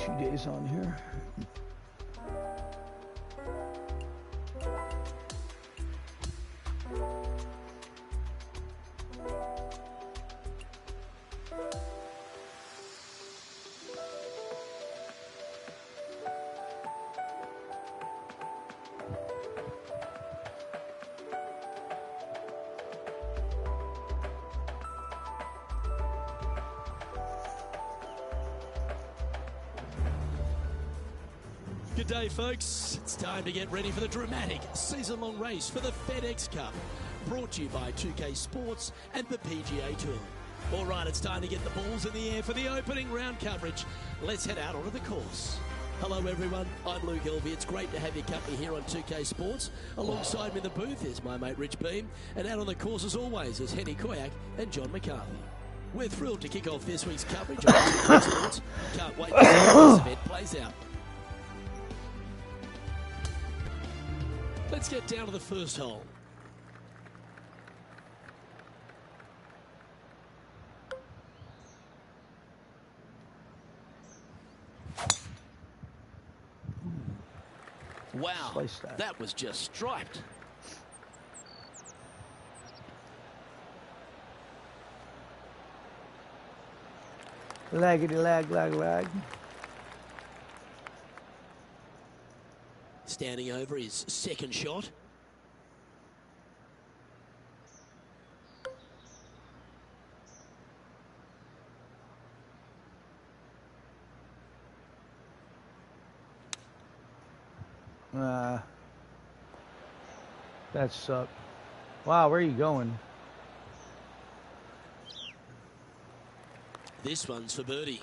2 days on here. Good day, folks. It's time to get ready for the dramatic season-long race for the FedEx Cup. Brought to you by 2K Sports and the PGA Tour. All right, it's time to get the balls in the air for the opening round coverage. Let's head out onto the course. Hello, everyone. I'm Luke Elvey. It's great to have your company here on 2K Sports. Alongside me in the booth is my mate Rich Beam. And out on the course, as always, is Henny Koyak and John McCarthy. We're thrilled to kick off this week's coverage on 2K Sports. Can't wait to see how this event plays out. Let's get down to the first hole. Wow, that was just striped. Laggity lag, lag, lag. Standing over his second shot. That sucked. Wow, where are you going? This one's for birdie.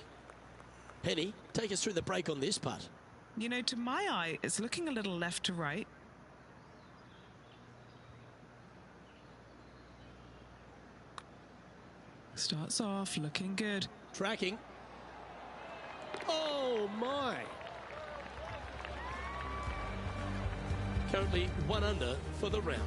Penny, take us through the break on this putt. You know, to my eye, it's looking a little left to right. Starts off looking good. Tracking. Oh, my. Currently 1 under for the round.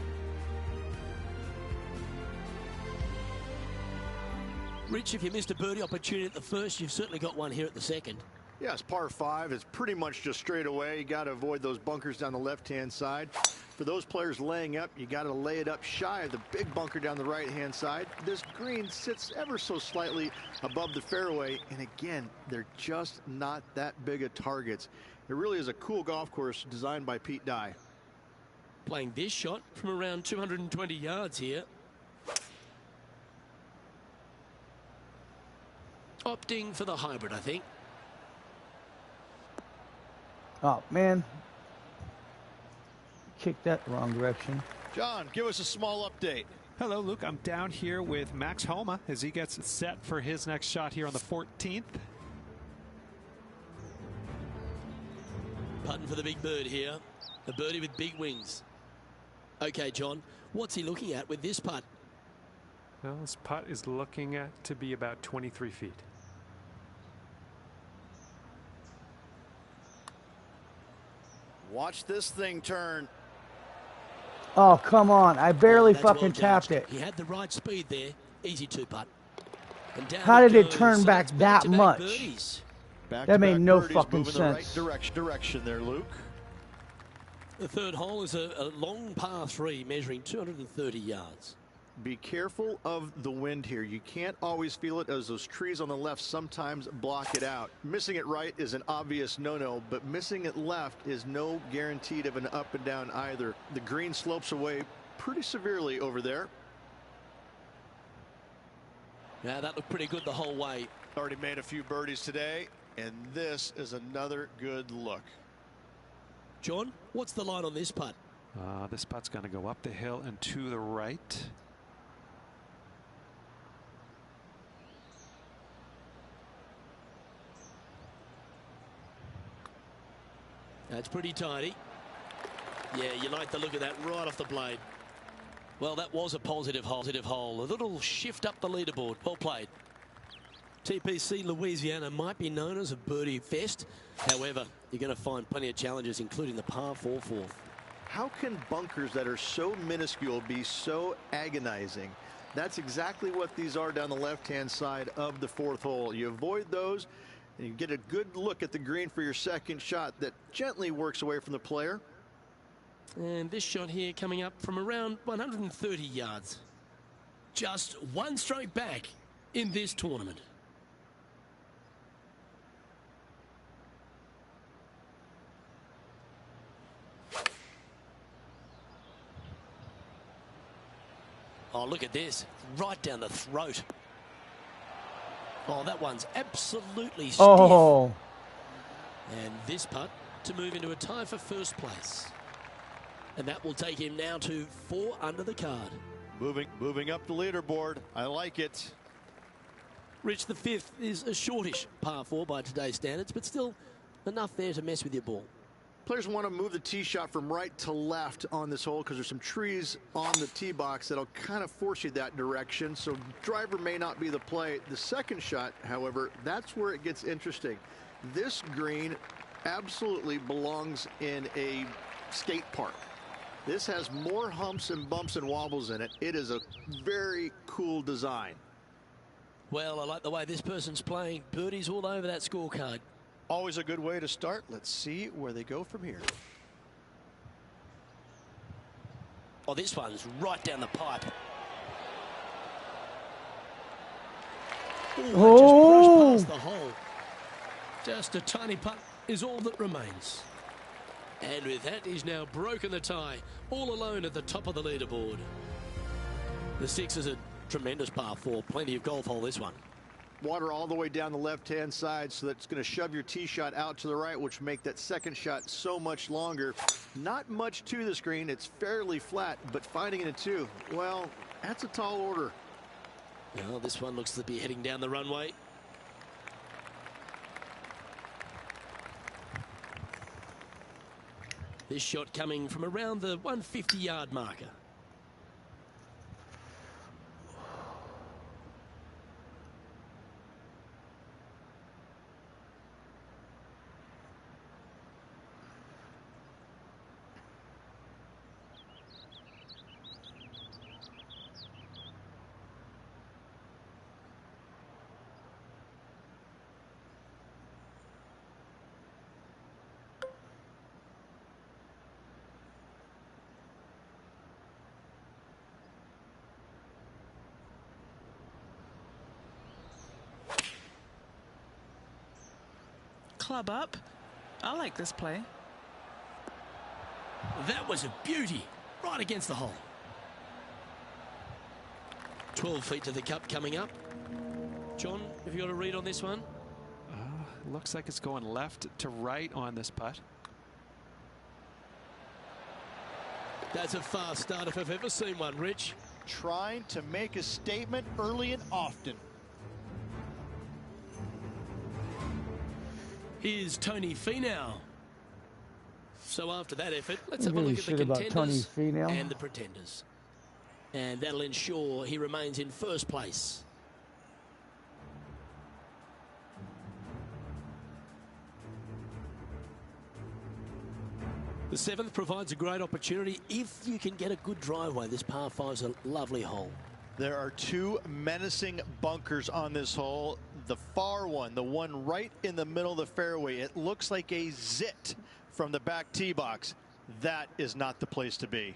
Rich, if you missed a birdie opportunity at the first, you've certainly got one here at the second. Yes, par 5 is pretty much just straight away. You got to avoid those bunkers down the left-hand side. For those players laying up, you got to lay it up shy of the big bunker down the right-hand side. This green sits ever so slightly above the fairway, and again, they're just not that big of targets. It really is a cool golf course designed by Pete Dye. Playing this shot from around 220 yards here. Opting for the hybrid, I think. Oh, man. Kicked that the wrong direction. John, give us a small update. Hello, Luke. I'm down here with Max Homa as he gets set for his next shot here on the 14th. Putting for the big bird here. A birdie with big wings. Okay, John, what's he looking at with this putt? Well, this putt is looking at to be about 23 feet. Watch this thing turn. Oh, come on. I barely fucking tapped it. He had the right speed there. Easy 2-putt. How did it turn back that much? That made no fucking sense. The right direction there, Luke. The third hole is a long par 3 measuring 230 yards. Be careful of the wind here. You can't always feel it as those trees on the left sometimes block it out. Missing it right is an obvious no-no, but missing it left is no guaranteed of an up and down either. The green slopes away pretty severely over there. Yeah, that looked pretty good the whole way. Already made a few birdies today, and this is another good look. John, what's the line on this putt? This putt's going to go up the hill and to the right. That's pretty tidy. Yeah, you like the look of that right off the blade. Well, that was a positive hole. A little shift up the leaderboard. Well played. TPC Louisiana might be known as a birdie fest. However, you're going to find plenty of challenges, including the par 4 fourth. How can bunkers that are so minuscule be so agonizing? That's exactly what these are down the left-hand side of the fourth hole. You avoid those, And you get a good look at the green for your second shot that gently works away from the player. And this shot here coming up from around 130 yards. Just one stroke back in this tournament. Oh, look at this. Right down the throat. Oh, that one's absolutely stiff. Oh. And this putt to move into a tie for first place. And that will take him now to 4 under the card. Moving up the leaderboard. I like it. Rich, the 5th is a shortish par 4 by today's standards, but still enough there to mess with your ball. Players want to move the tee shot from right to left on this hole because there's some trees on the tee box that'll kind of force you that direction. So driver may not be the play. The second shot, however, that's where it gets interesting. This green absolutely belongs in a skate park. This has more humps and bumps and wobbles in it. It is a very cool design. Well, I like the way this person's playing. Birdies all over that scorecard. Always a good way to start. Let's see where they go from here. Oh, this one's right down the pipe. Oh, just brushed past the hole. Just a tiny putt is all that remains. And with that, he's now broken the tie, all alone at the top of the leaderboard. The 6 is a tremendous par 4. Plenty of golf hole, this one. Water all the way down the left-hand side, so that's going to shove your tee shot out to the right, which make that second shot so much longer. Not much to the screen. It's fairly flat, but finding it in 2, well, that's a tall order. Well, this one looks to be heading down the runway. This shot coming from around the 150-yard marker. Club up. I like this play. That was a beauty, right against the hole. 12 feet to the cup coming up. John, have you got a read on this one? Looks like it's going left to right on this putt. That's a fast start if I've ever seen one, Rich. Trying to make a statement early and often. Here's Tony Finau. So after that effort, let's have a Really look at the shit about Tony contenders Finau. and the pretenders. And that'll ensure he remains in first place. The 7th provides a great opportunity if you can get a good driveway. This par 5's a lovely hole. There are 2 menacing bunkers on this hole. The far one, the one right in the middle of the fairway, it looks like a zit from the back tee box. That is not the place to be.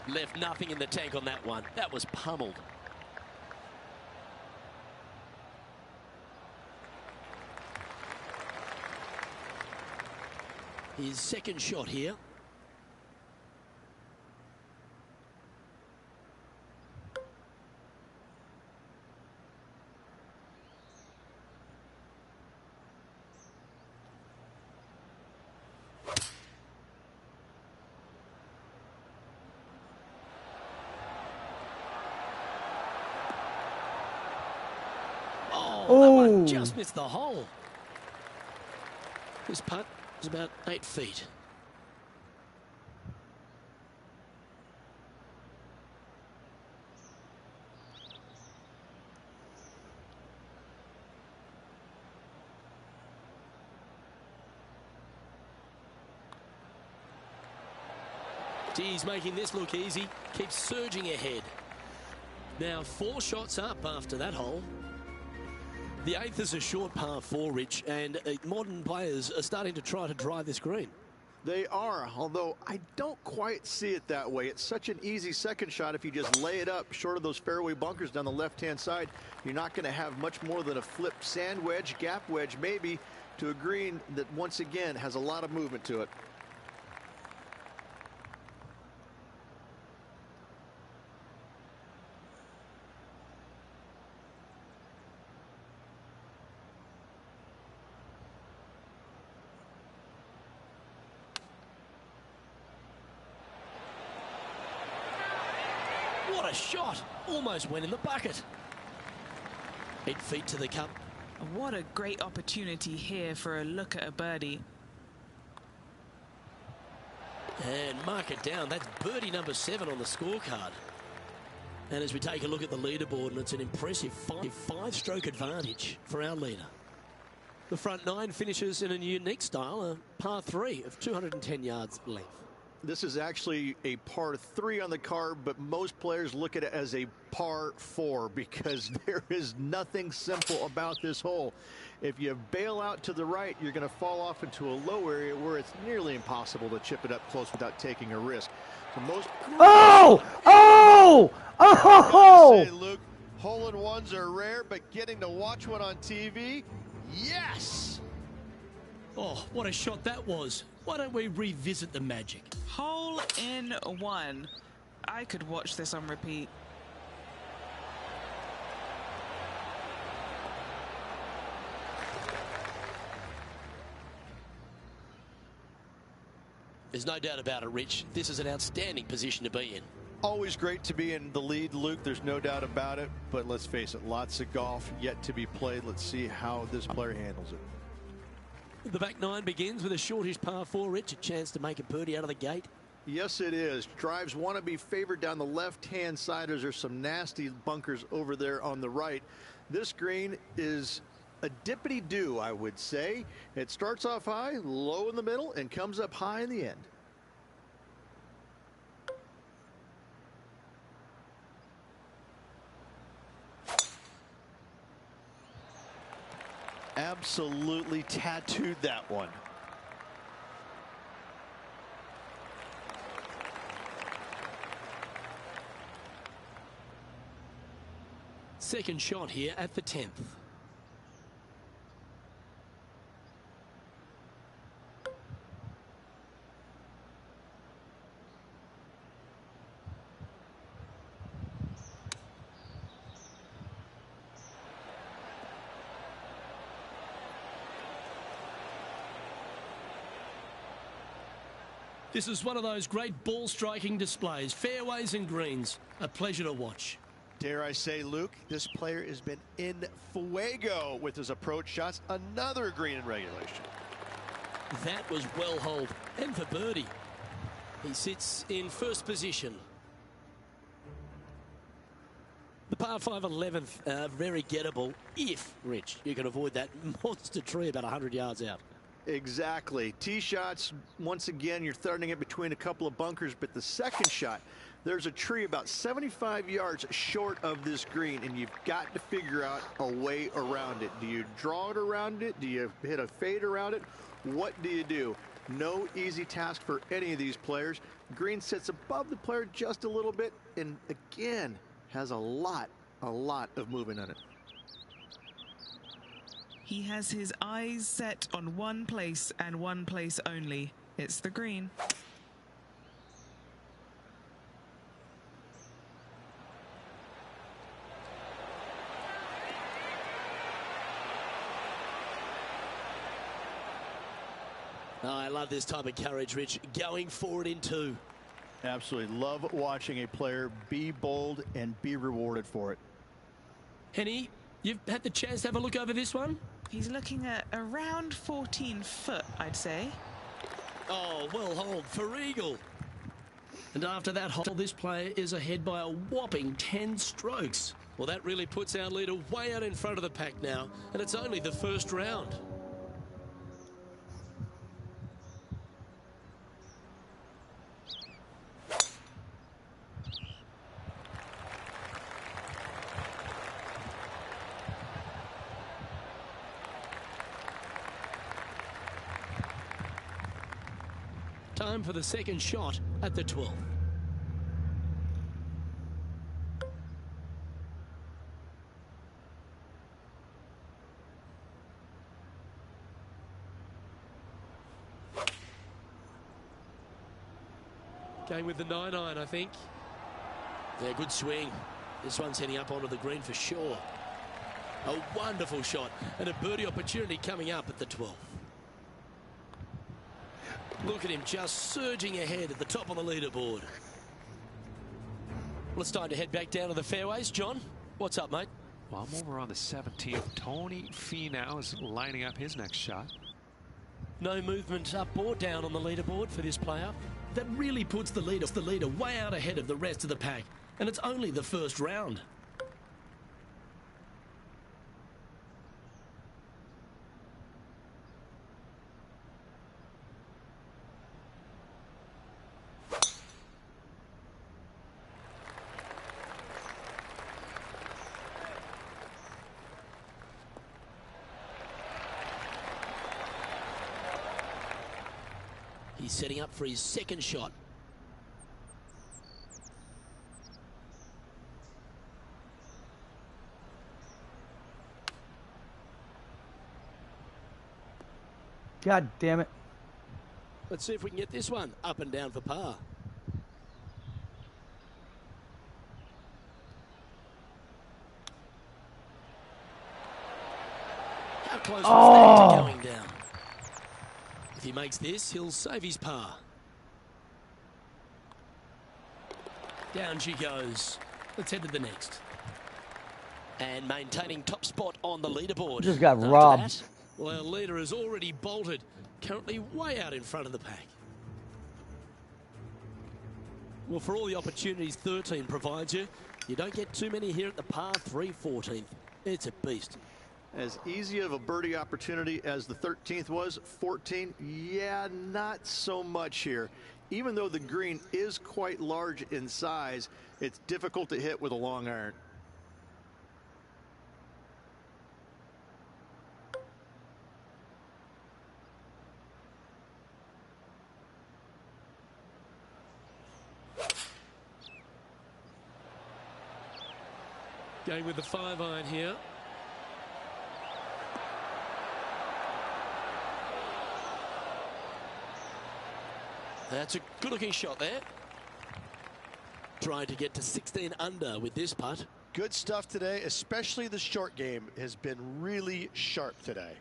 Left nothing in the tank on that one. That was pummeled. His second shot here. Oh, that one just missed the hole. This putt is about 8 feet. Geez, making this look easy. Keeps surging ahead. Now 4 shots up after that hole. The 8th is a short par 4, Rich, and modern players are starting to try to drive this green. They are, although I don't quite see it that way. It's such an easy second shot. If you just lay it up short of those fairway bunkers down the left-hand side, you're not going to have much more than a flip sand wedge, gap wedge maybe, to a green that once again has a lot of movement to it. What a shot! Almost went in the bucket. 8 feet to the cup. What a great opportunity here for a look at a birdie. And mark it down. That's birdie number 7 on the scorecard. And as we take a look at the leaderboard, and it's an impressive 5-stroke advantage for our leader. The front 9 finishes in a unique style, a par 3 of 210 yards length. This is actually a par 3 on the card, but most players look at it as a par 4 because there is nothing simple about this hole. If you bail out to the right, you're going to fall off into a low area where it's nearly impossible to chip it up close without taking a risk. So most Say, Luke, hole-in-ones are rare, but getting to watch one on TV, yes! Oh, what a shot that was. Why don't we revisit the magic? Hole in 1. I could watch this on repeat. There's no doubt about it, Rich. This is an outstanding position to be in. Always great to be in the lead, Luke. There's no doubt about it. But let's face it, lots of golf yet to be played. Let's see how this player handles it. The back 9 begins with a shortish par 4, Rich. A chance to make a birdie out of the gate. Yes, it is. Drives want to be favored down the left-hand side as there's some nasty bunkers over there on the right. This green is a dippity-do, I would say. It starts off high, low in the middle, and comes up high in the end. Absolutely tattooed that one. Second shot here at the 10th. This is one of those great ball striking displays. Fairways and greens. A pleasure to watch. Dare I say, Luke, this player has been in fuego with his approach shots. Another green in regulation. That was well holed. And for birdie. He sits in first position. The par 5 11th, very gettable if, Rich, you can avoid that monster tree about 100 yards out. Exactly. Tee shots, once again, you're throwing it between a couple of bunkers, but the second shot, there's a tree about 75 yards short of this green, and you've got to figure out a way around it. Do you draw it around it? Do you hit a fade around it? What do you do? No easy task for any of these players. Green sits above the player just a little bit, and again, has a lot of movement on it. He has his eyes set on one place and one place only. It's the green. Oh, I love this type of courage, Rich. Going forward in 2. Absolutely love watching a player be bold and be rewarded for it. Henny, you've had the chance to have a look over this one? He's looking at around 14 foot, I'd say. Oh, well holed for eagle. And after that hole, this player is ahead by a whopping 10 strokes. Well, that really puts our leader way out in front of the pack now, and it's only the first round. time for the second shot at the 12th. Going with the 9-iron, I think. Yeah, good swing. This one's heading up onto the green for sure. A wonderful shot and a birdie opportunity coming up at the 12th. Look at him just surging ahead at the top of the leaderboard. Well, it's time to head back down to the fairways. John, what's up, mate? Well, I'm over on the 17th. Tony Finau is lining up his next shot. No movement up or down on the leaderboard for this player. That really puts the leader way out ahead of the rest of the pack. And it's only the first round. He's setting up for his second shot. God damn it. Let's see if we can get this one up and down for par. How close was that to going down? If he makes this, he'll save his par. Down she goes. Let's head to the next. And maintaining top spot on the leaderboard. Just got After robbed. that, well, our leader has already bolted, currently way out in front of the pack. Well, for all the opportunities 13 provides you, you don't get too many here at the par 3 14th. It's a beast. As easy of a birdie opportunity as the 13th was, 14, yeah, not so much here. Even though the green is quite large in size, it's difficult to hit with a long iron. Going with the 5-iron here. That's a good-looking shot there. Trying to get to 16 under with this putt. Good stuff today, especially the short game has been really sharp today.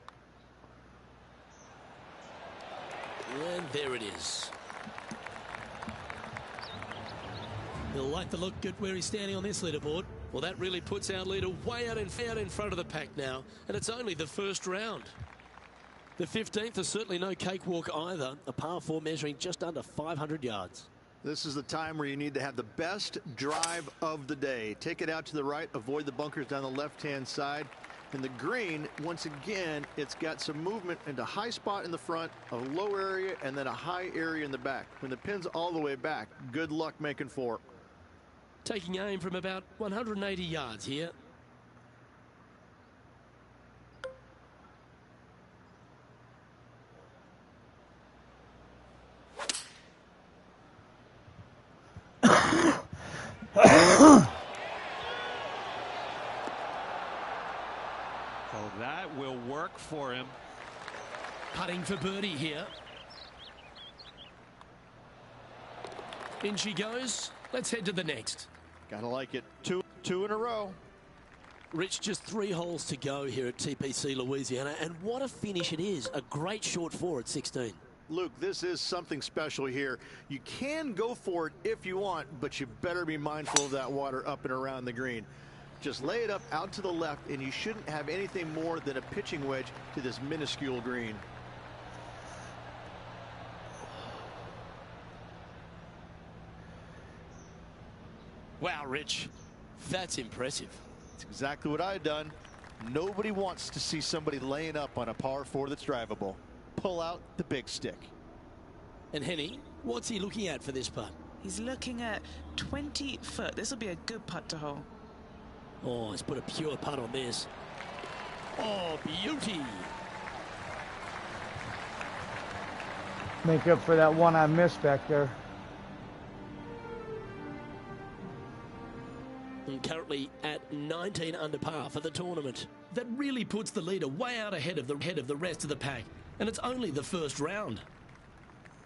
And there it is. He'll like the look at where he's standing on this leaderboard. Well, that really puts our leader way out in front of the pack now, and it's only the first round. The 15th is certainly no cakewalk either. A par 4 measuring just under 500 yards. This is the time where you need to have the best drive of the day. Take it out to the right, avoid the bunkers down the left-hand side. And the green, once again, it's got some movement into high spot in the front, a low area, and then a high area in the back. When the pin's all the way back, good luck making 4. Taking aim from about 180 yards here. Oh, that will work for him. Putting for birdie here. In she goes. Let's head to the next. Gotta like it. Two in a row. Rich, just 3 holes to go here at TPC Louisiana, and what a finish it is. A great short 4 at 16. Luke, this is something special here. You can go for it if you want, but you better be mindful of that water up and around the green. Just lay it up out to the left, and you shouldn't have anything more than a pitching wedge to this minuscule green. Wow, Rich, that's impressive. That's exactly what I had done. Nobody wants to see somebody laying up on a par 4 that's drivable. Pull out the big stick. And Henny, what's he looking at for this putt? He's looking at 20 foot. This will be a good putt to hole. Oh, he's put a pure putt on this. Oh, beauty. Make up for that one I missed back there. And currently at 19 under par for the tournament. That really puts the leader way out ahead of the rest of the pack. And it's only the first round.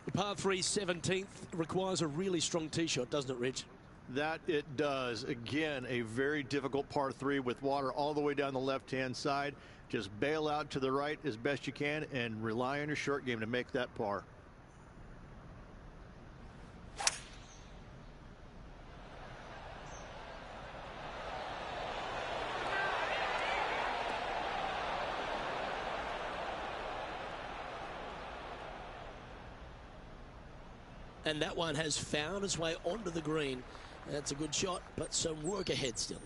The par 3 17th requires a really strong tee shot, doesn't it, Rich? That it does. Again, a very difficult par 3 with water all the way down the left-hand side. Just bail out to the right as best you can and rely on your short game to make that par. And that one has found its way onto the green. That's a good shot, but some work ahead still.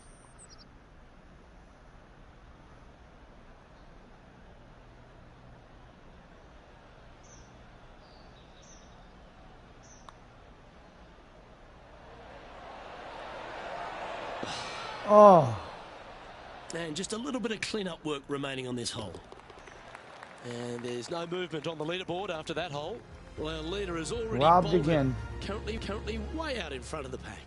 Oh. And just a little bit of clean-up work remaining on this hole. And there's no movement on the leaderboard after that hole. Well, our leader is already robbed again. Currently way out in front of the pack.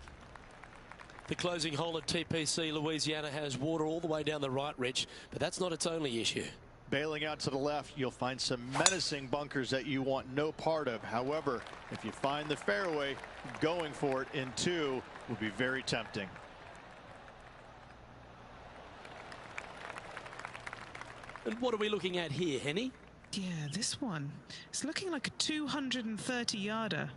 The closing hole at TPC Louisiana has water all the way down the right, Rich, but that's not its only issue. Bailing out to the left, you'll find some menacing bunkers that you want no part of. However, if you find the fairway, going for it in 2 would be very tempting. And what are we looking at here, Henny? Yeah, this one. It's looking like a 230-yarder.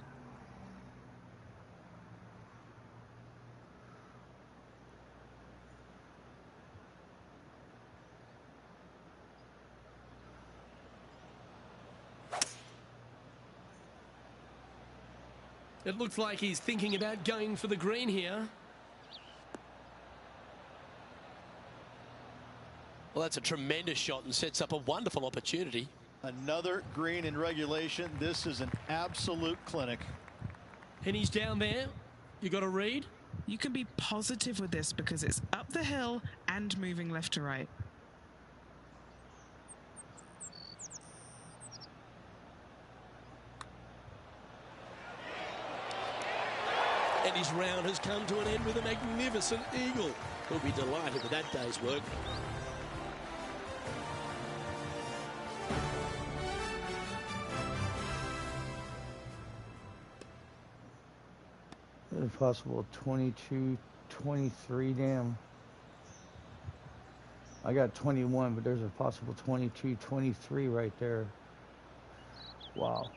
It looks like he's thinking about going for the green here. Well, that's a tremendous shot and sets up a wonderful opportunity. Another green in regulation. This is an absolute clinic. And he's down there. You got to read. You can be positive with this because it's up the hill and moving left to right. And his round has come to an end with a magnificent eagle. He'll be delighted with that day's work. If possible, 22, 23, damn. I got 21, but there's a possible 22, 23 right there. Wow.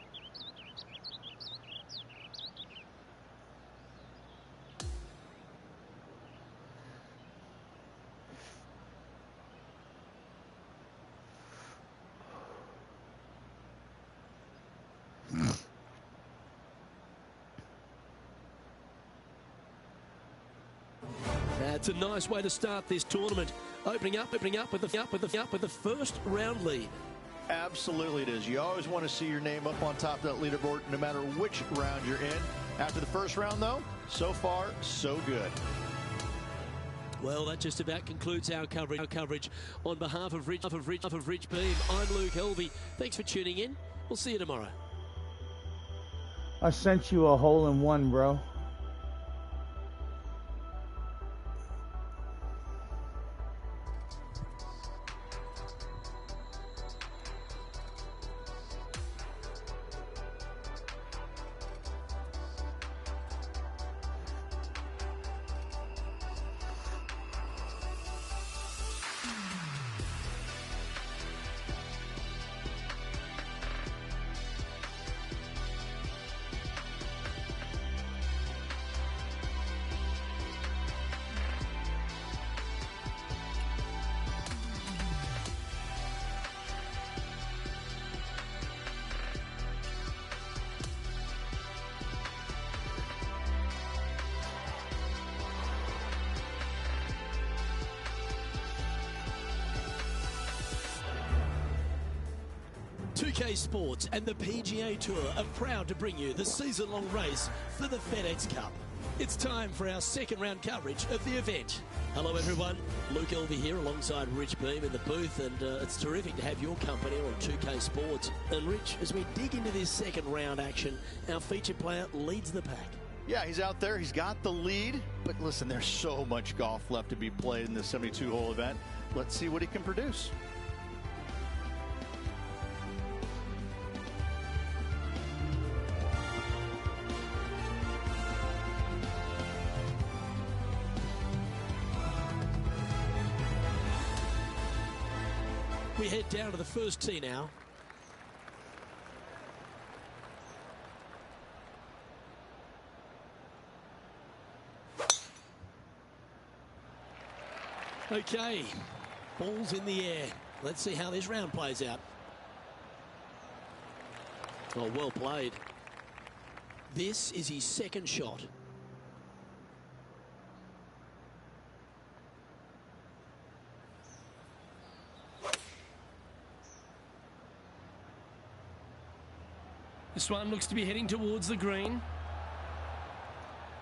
That's a nice way to start this tournament. Opening up with the first round lead. Absolutely it is. You always want to see your name up on top of that leaderboard no matter which round you're in. After the first round, though, so far, so good. Well, that just about concludes our coverage. On behalf of Rich Beam, I'm Luke Helvey. Thanks for tuning in. We'll see you tomorrow. I sent you a hole-in-one, bro. PGA Sports and the PGA Tour are proud to bring you the season-long race for the FedEx Cup. It's time for our second round coverage of the event. Hello everyone, Luke Elvey here alongside Rich Beam in the booth, and it's terrific to have your company on 2K Sports. And Rich, as we dig into this second round action, our featured player leads the pack. Yeah, he's out there, he's got the lead, but listen, there's so much golf left to be played in this 72-hole event. Let's see what he can produce. We head down to the first tee now. Okay, ball's in the air. Let's see how this round plays out. Oh, well played. This is his second shot. This one looks to be heading towards the green.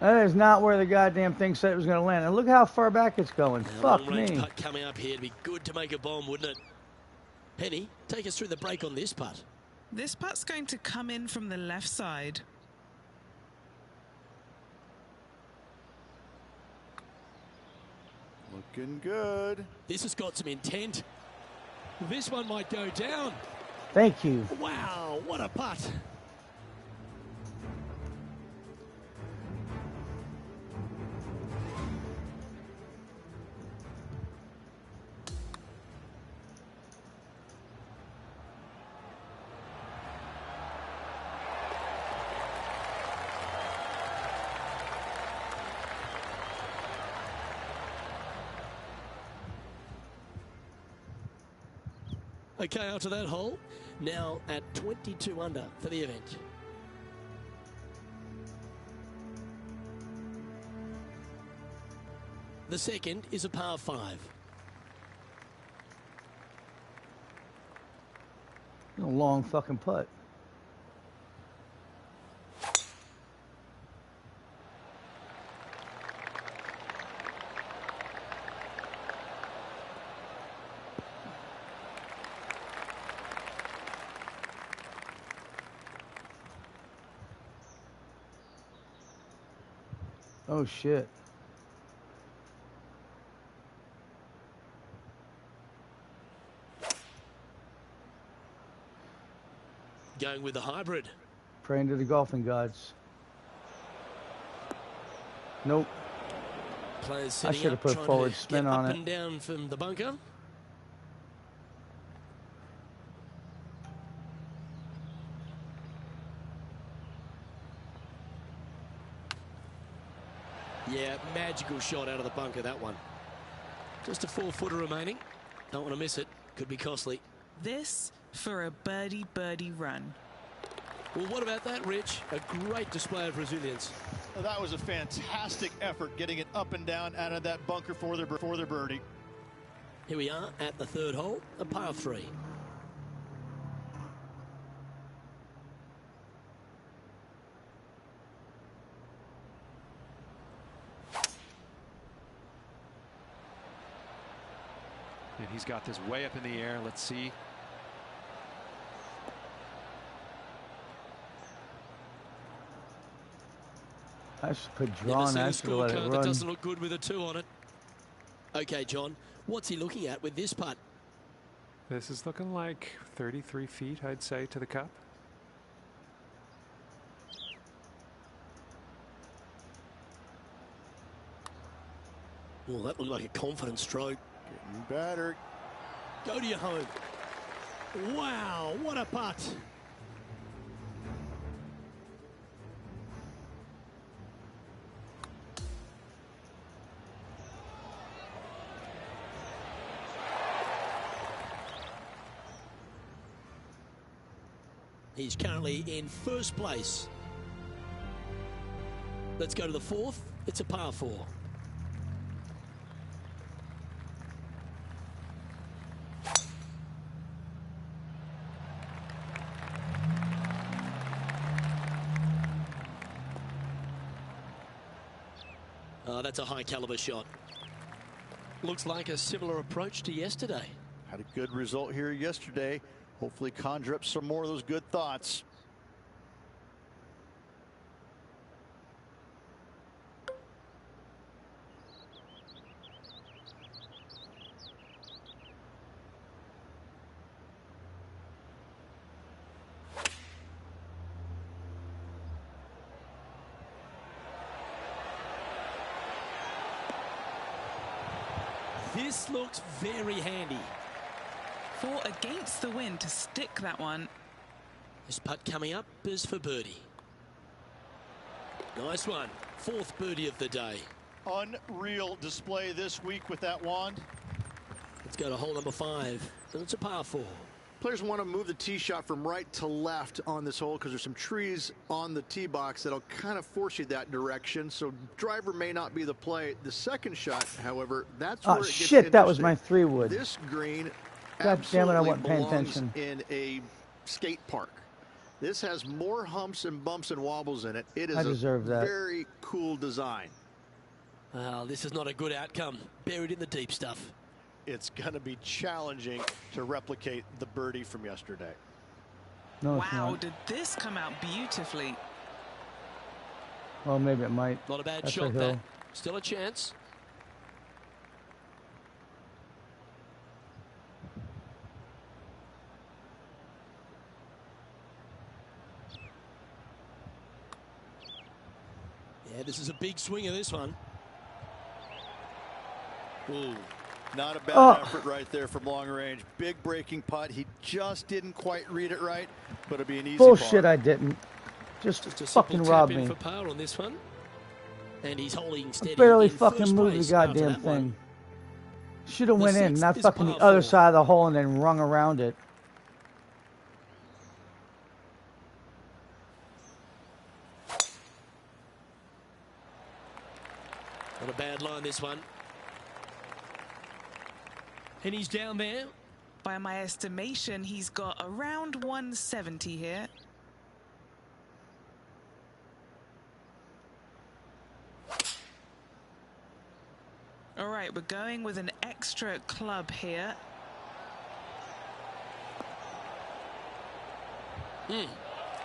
That is not where the goddamn thing said it was going to land. And look how far back it's going. Fuck Long-range me. putt coming up here. It'd be good to make a bomb, wouldn't it? Penny, take us through the break on this putt. This putt's going to come in from the left side. Looking good. This has got some intent. This one might go down. Thank you. Wow, what a putt. Okay, after that hole, now at 22 under for the event. The second is a par 5. A long fucking putt. Oh shit. Going with the hybrid. Praying to the golfing gods. Nope. Players I setting should have up, put trying forward to spin get on up it. and down from the bunker. Yeah, magical shot out of the bunker, that one. Just a 4-footer remaining. Don't want to miss it. Could be costly. This for a birdie run. Well, what about that, Rich? A great display of resilience. Well, that was a fantastic effort getting it up and down out of that bunker for the birdie. Here we are at the third hole, a par 3. And he's got this way up in the air. Let's see. I should put Never drawn. seen a I should have let it scorecard that run. doesn't look good with a 2 on it. Okay, John, what's he looking at with this putt? This is looking like 33 feet, I'd say, to the cup. Well, that looked like a confident stroke. Getting better. Go to your home. Wow, what a putt. He's currently in first place. Let's go to the fourth. It's a par 4. Oh, that's a high caliber shot. Looks like a similar approach to yesterday. Had a good result here yesterday. Hopefully conjure up some more of those good thoughts. This looks very handy. Fought against the wind to stick that one. This putt coming up is for birdie. Nice one. Fourth birdie of the day. Unreal display this week with that wand. Let's go to hole number 5. And it's a par 4. Players want to move the tee shot from right to left on this hole because there's some trees on the tee box that'll kind of force you that direction. So driver may not be the play. The second shot, however, that's where it gets shit, that was my 3-wood. This green God damn it, I absolutely wasn't paying belongs attention. in a skate park. This has more humps and bumps and wobbles in it. It is I deserve a that. very cool design. Well, this is not a good outcome. Buried in the deep stuff. It's going to be challenging to replicate the birdie from yesterday. No, it's Wow, not. did this come out beautifully? Well, maybe it might. Not a bad That's shot, a hill. that. Still a chance. Yeah, this is a big swing of this one. Ooh, not a bad effort right there from long range. Big breaking putt. He just didn't quite read it right, but it'll be an easy Bullshit, par. I didn't. Just A fucking simple robbed tap in me. for par on this one. And he's holding steady. I barely in fucking first moved the place after goddamn that one. thing. Should have The went in, sixth not is fucking the par other 4. side of the hole and then rung around it. Not a bad line, this one. And he's down there. By my estimation, he's got around 170 here. All right, we're going with an extra club here.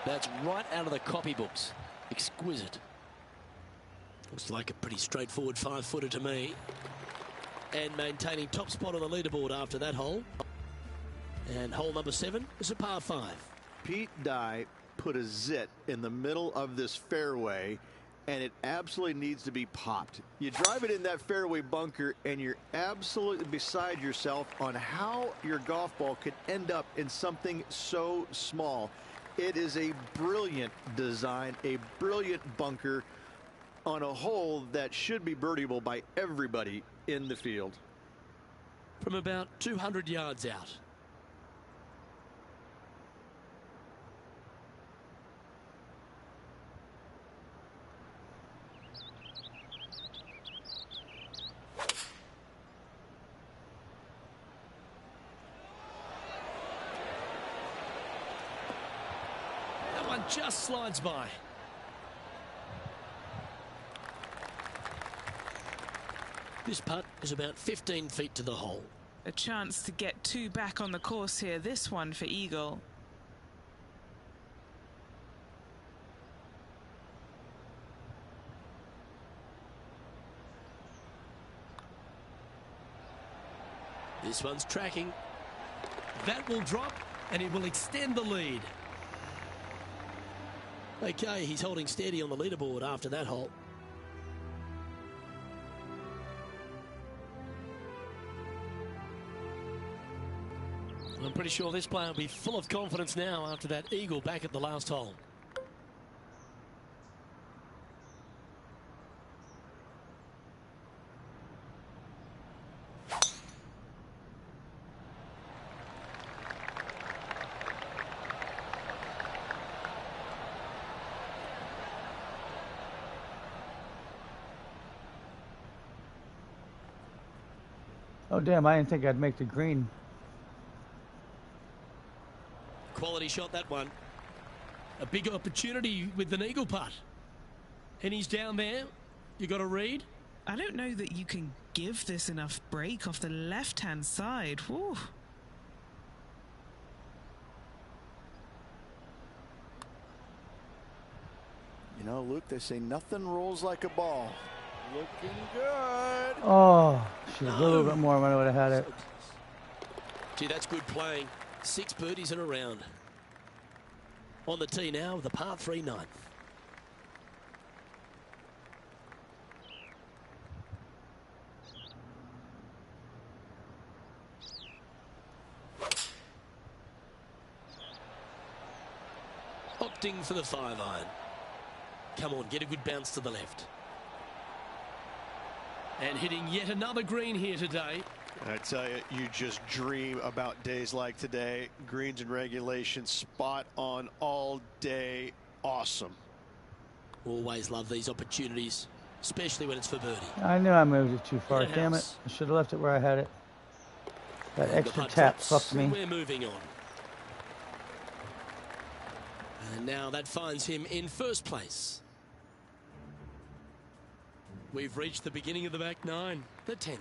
That's right out of the copybooks. Exquisite. Looks like a pretty straightforward 5-footer to me. And maintaining top spot on the leaderboard after that hole. And hole number 7 is a par 5. Pete Dye put a zit in the middle of this fairway, and it absolutely needs to be popped. You drive it in that fairway bunker, and you're absolutely beside yourself on how your golf ball could end up in something so small. It is a brilliant design, a brilliant bunker on a hole that should be birdieable by everybody in the field. From about 200 yards out. That one just slides by. This putt is about 15 feet to the hole. A chance to get 2 back on the course here. This one for Eagle. This one's tracking. That will drop, and it will extend the lead. Okay, he's holding steady on the leaderboard after that hole. I'm pretty sure this player will be full of confidence now after that eagle back at the last hole. Oh, damn, I didn't think I'd make the green. Quality shot, that one. A big opportunity with an eagle putt. And he's down there. You got to read. I don't know that you can give this enough break off the left-hand side. Whew. You know, Luke, they say nothing rolls like a ball. Looking good. Oh, shit, a little bit more when I would have had it. Gee, that's good playing. 6 birdies in a round. On the tee now, the par 3 ninth. Opting for the 5-iron. Come on, get a good bounce to the left. And hitting yet another green here today. I tell you, you just dream about days like today. Greens and regulation, spot on all day. Awesome. Always love these opportunities, especially when it's for birdie. I knew I moved it too far. Yeah, Damn it. house. I should have left it where I had it. That And the extra putt tap drops, fucked me. and we're moving on. And now that finds him in first place. We've reached the beginning of the back 9, the 10th.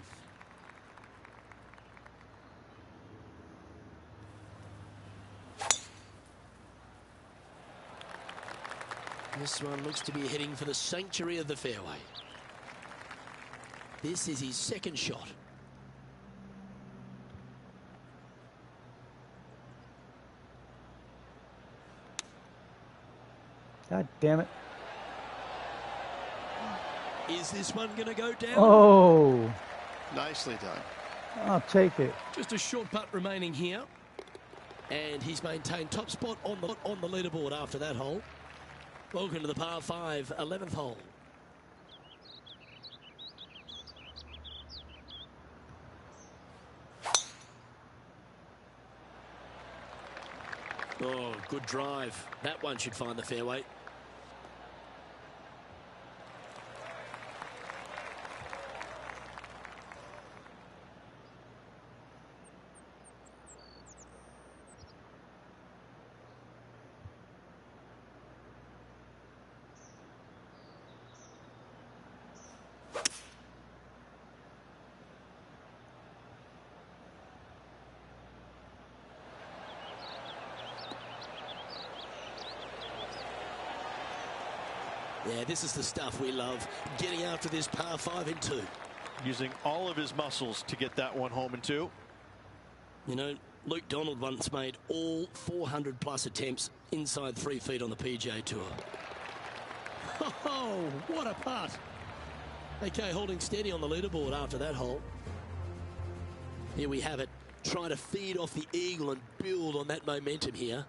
This one looks to be heading for the sanctuary of the fairway. This is his second shot. God damn it. Is this one going to go down? Oh, Nicely done. I'll take it. Just a short putt remaining here. And he's maintained top spot on the leaderboard after that hole. Welcome to the par 5, 11th hole. Oh, good drive. That one should find the fairway. Yeah, this is the stuff we love, getting after this par 5 in 2. Using all of his muscles to get that one home in 2. You know, Luke Donald once made all 400+ attempts inside 3 feet on the PGA Tour. Oh, what a putt. Okay, holding steady on the leaderboard after that hole. Here we have it. Trying to feed off the eagle and build on that momentum here.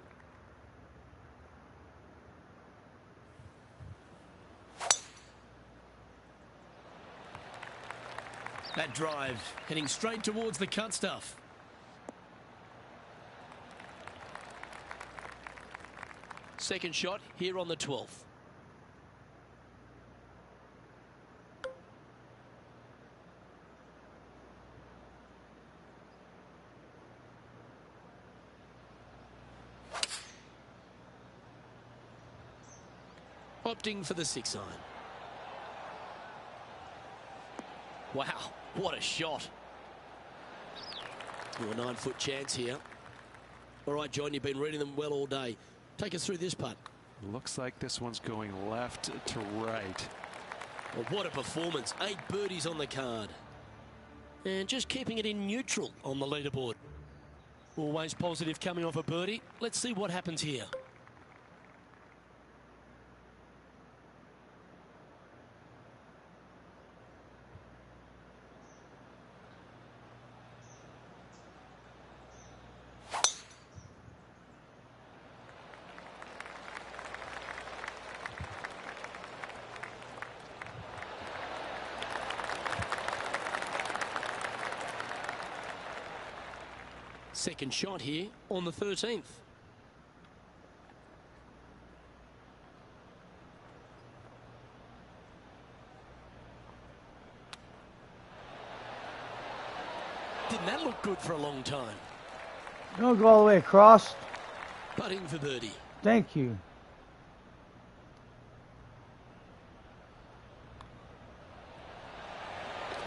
That drive heading straight towards the cut stuff. Second shot here on the 12th. Opting for the 6-iron. Wow, what a shot. A 9-foot chance here. All right, John, you've been reading them well all day. Take us through this putt. Looks like this one's going left to right. Well, what a performance. 8 birdies on the card. And just keeping it in neutral on the leaderboard. Always positive coming off a birdie. Let's see what happens here. Second shot here on the 13th. Didn't that look good for a long time? Don't go all the way across. Putting for birdie. Thank you.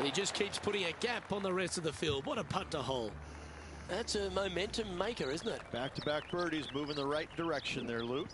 And he just keeps putting a gap on the rest of the field. What a putt to hole. That's a momentum maker, isn't it? Back-to-back birdies, moving the right direction there, Luke.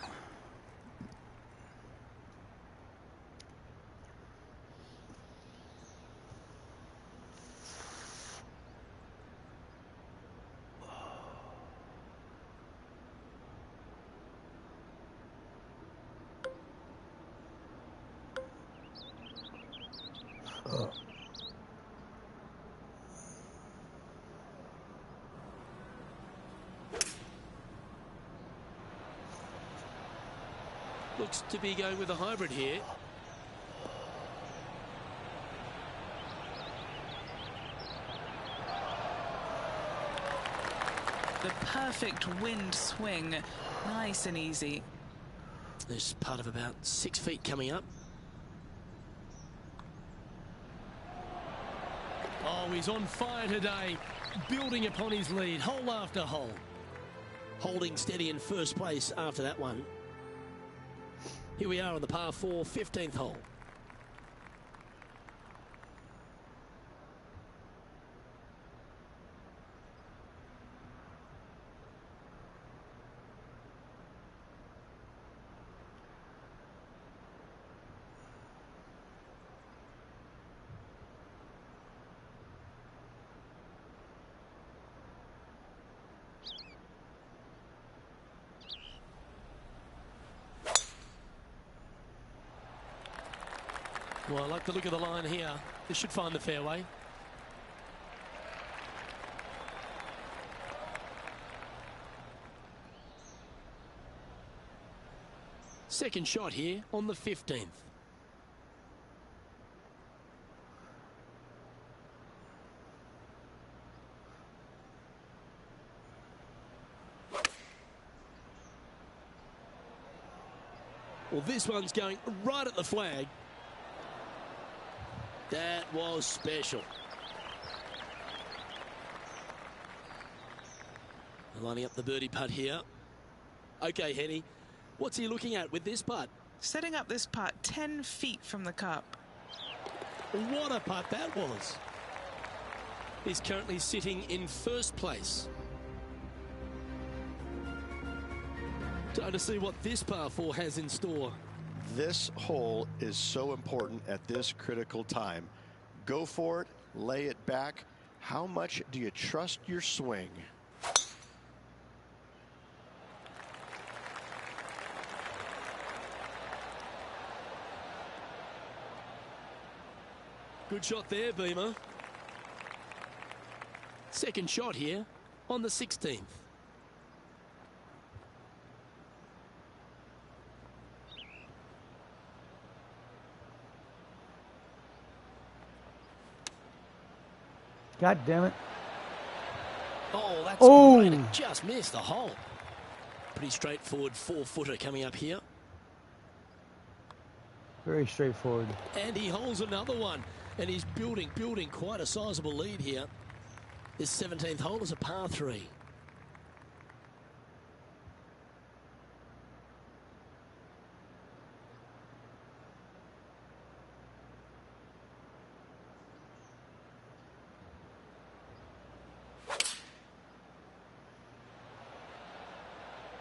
Looks to be going with a hybrid here. The perfect wind swing. Nice and easy. There's part of about 6 feet coming up. Oh, he's on fire today, building upon his lead, hole after hole. Holding steady in first place after that one. Here we are on the par 4, 15th hole. Well, I like the look of the line here. This should find the fairway. Second shot here on the 15th. Well, this one's going right at the flag. That was special. Lining up the birdie putt here. Okay, Henny, what's he looking at with this putt? Setting up this putt 10 feet from the cup. What a putt that was. He's currently sitting in first place. Time to see what this par 4 has in store. This hole is so important at this critical time. Go for it, lay it back. How much do you trust your swing? Good shot there, Beamer. Second shot here on the 16th. God damn it. Oh, that's great. It just missed the hole. Pretty straightforward 4-footer coming up here. Very straightforward. And he holds another one. And he's building quite a sizable lead here. This 17th hole is a par 3.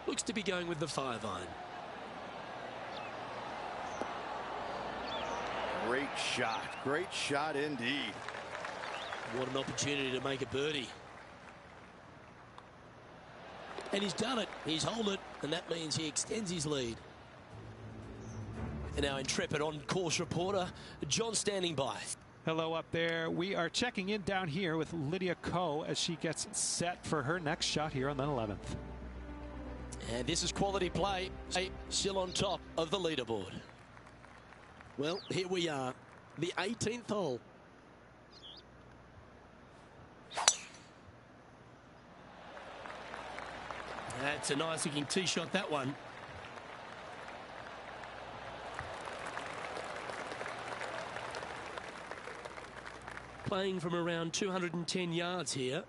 Looks to be going with the 5-iron. Great shot indeed. What an opportunity to make a birdie. And he's done it. He's held it, and that means he extends his lead. And our intrepid on-course reporter, John, standing by. Hello up there. We are checking in down here with Lydia Ko as she gets set for her next shot here on the 11th. And this is quality play, still on top of the leaderboard. Well, here we are, the 18th hole. That's a nice looking tee shot, that one. Playing from around 210 yards here.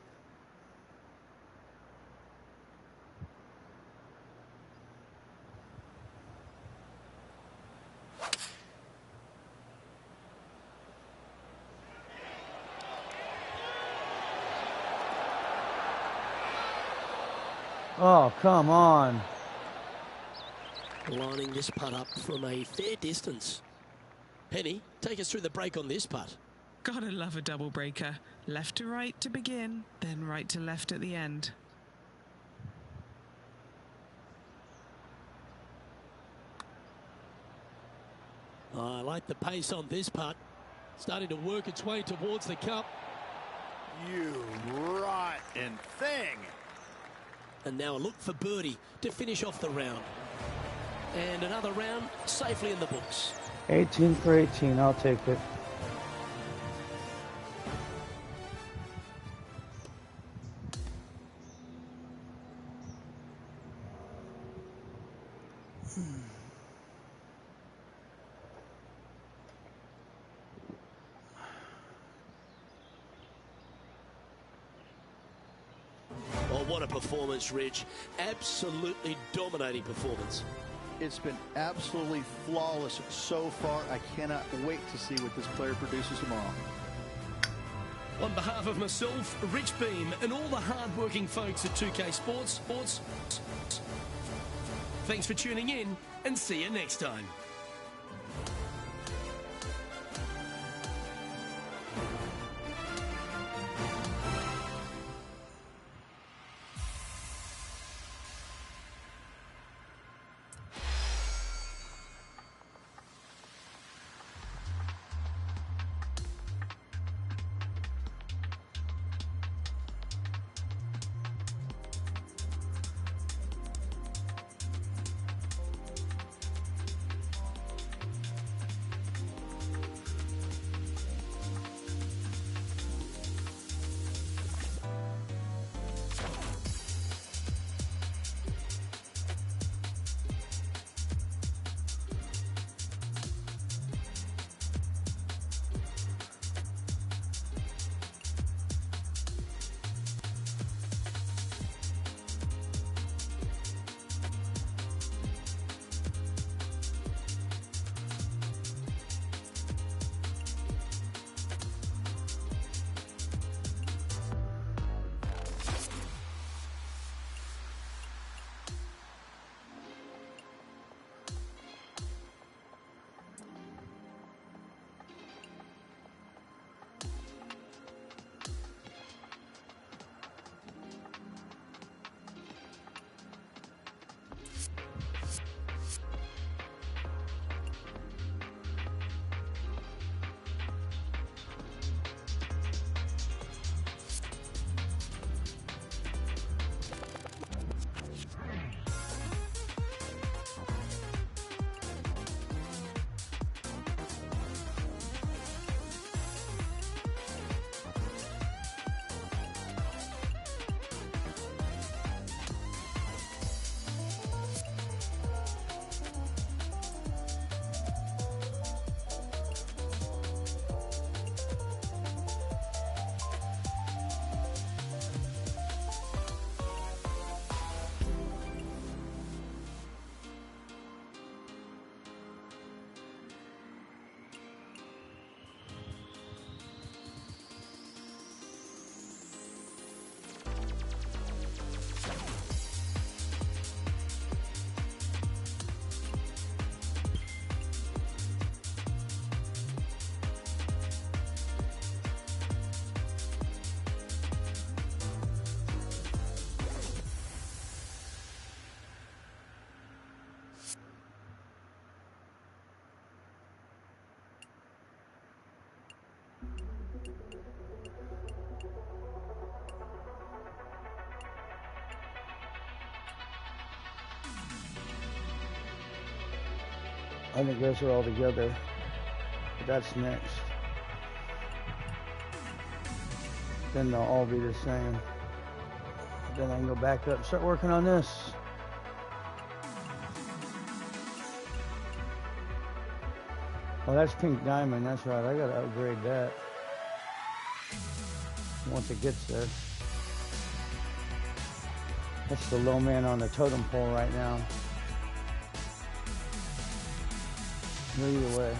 Oh, come on. Lining this putt up from a fair distance. Penny, take us through the break on this putt. Gotta love a double breaker. Left to right to begin, then right to left at the end. Oh, I like the pace on this putt. Starting to work its way towards the cup. You rotten thing. And now a look for birdie to finish off the round. And another round safely in the books. 18 for 18, I'll take it. Oh, what a performance, Rich. Absolutely dominating performance. It's been absolutely flawless so far. I cannot wait to see what this player produces tomorrow. On behalf of myself, Rich Beam, and all the hard-working folks at 2K Sports, thanks for tuning in, and see you next time. I think those are all together, but that's next. Then they'll all be the same. Then I can go back up and start working on this. Oh, that's pink diamond, that's right. I gotta upgrade that once it gets there. That's the low man on the totem pole right now. Either way.